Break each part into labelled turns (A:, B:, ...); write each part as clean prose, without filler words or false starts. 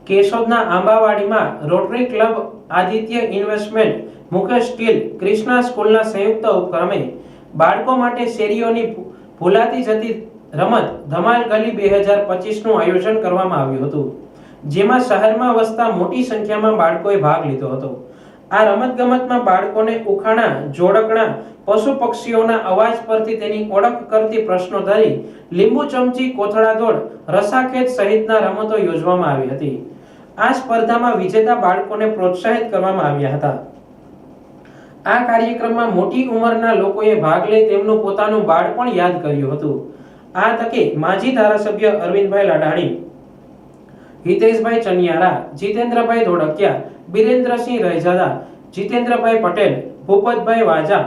A: કેશોદના આંબાવાડીમાં rotary club, Aditya investment, Mukesh steel, Krishna સ્કૂલના સંયુક્ત ઉપક્રમે બાળકો માટે શેરીઓની ભૂલાતી જતી રમત ધમાલ ગલી 2025નું આયોજન કરવામાં આવ્યું હતું, જેમાં શહેરમાં વસતા મોટી સંખ્યામાં બાળકોએ ભાગ લીધો હતો। આ રમતગમતમાં બાળકોને ઉખાણા, જોડકણા, પશુ પક્ષીઓના અવાજ પરથી તેની ઓળખ કરતી પ્રશ્નો ધરી લીંબુ ચમચી, કોથળા દોડ, રસાખેંચ સહિતના રમતો યોજવામાં આવી હતી। આ સ્પર્ધામાં વિજેતા બાળકોને પ્રોત્સાહિત કરવામાં આવ્યા હતા। આ કાર્યક્રમમાં મોટી ઉંમરના લોકોએ ભાગ લઈ તેમનું પોતાનું બાળપણ યાદ કર્યું હતું। આ તકે માજી ધારાસભ્ય અરવિંદભાઈ લાડાણી, હિતેશભાઈ ચનિયારા, જીતેન્દ્રભાઈ ધોળકિયા, બિરેન્દ્રસિંહ રૈજાદા, જીતેન્દ્રભાઈ પટેલ, ભૂપતભાઈ વાજા,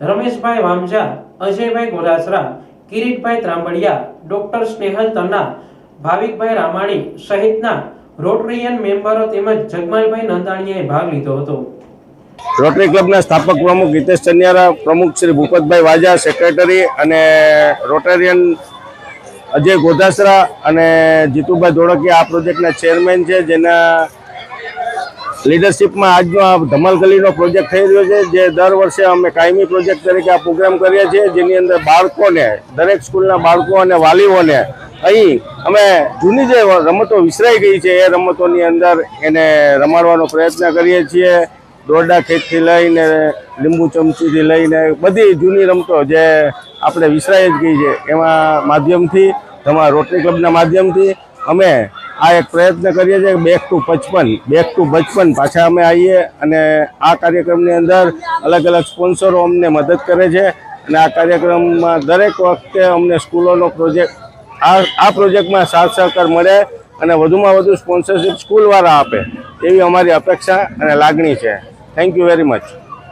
A: રમેશભાઈ વામજા, અજયભાઈ ગોરાસરા, કિરીટભાઈ ત્રાંબડિયા, ડોક્ટર સ્નેહલ તન્ના, ભાવિકભાઈ રામાણી સહિતના રોટરીયન મેમ્બરો તેમજ જગમાલભાઈ નંદાણીએ ભાગ લીધો હતો।
B: રોટરી ક્લબના સ્થાપક પ્રમુખ હિતેશ ચનિયારા, પ્રમુખ શ્રી ભૂપતભાઈ વાજા, સેક્રેટરી અને રોટેરિયન અજય ગોધાસરા અને જીતુભાઈ ધોળકિયા આ પ્રોજેક્ટના ચેરમેન છે, જેના લીડરશિપમાં આજનો આ ધમાલ ગલીનો પ્રોજેક્ટ થઈ રહ્યો છે, જે દર વર્ષે અમે કાયમી પ્રોજેક્ટ તરીકે આ પ્રોગ્રામ કરીએ છીએ, જેની અંદર બાળકોને, દરેક સ્કૂલના બાળકો અને વાલીઓને અહીં અમે જૂની જે રમતો વિસરાઈ ગઈ છે એ રમતોની અંદર એને રમાડવાનો પ્રયત્ન કરીએ છીએ। દોરડા ખેંચથી લઈને લીંબુ ચમચીથી લઈને બધી જૂની રમતો જે આપણે વિસરાઈ જ ગઈ છે એમાં માધ્યમથી તમારા રોટરી ક્લબના માધ્યમથી અમે આ એક પ્રયત્ન કરીએ છીએ બેક ટુ બચપન પાછા અમે આવીએ અને આ કાર્યક્રમની અંદર અલગ અલગ સ્પોન્સરો અમને મદદ કરે છે અને આ કાર્યક્રમમાં દરેક વખતે અમને સ્કૂલોનો પ્રોજેક્ટ આ પ્રોજેક્ટમાં સાથ સહકાર મળે અને વધુમાં વધુ સ્પોન્સરશિપ સ્કૂલવાળા આપે એવી અમારી અપેક્ષા અને લાગણી છે। Thank you very much.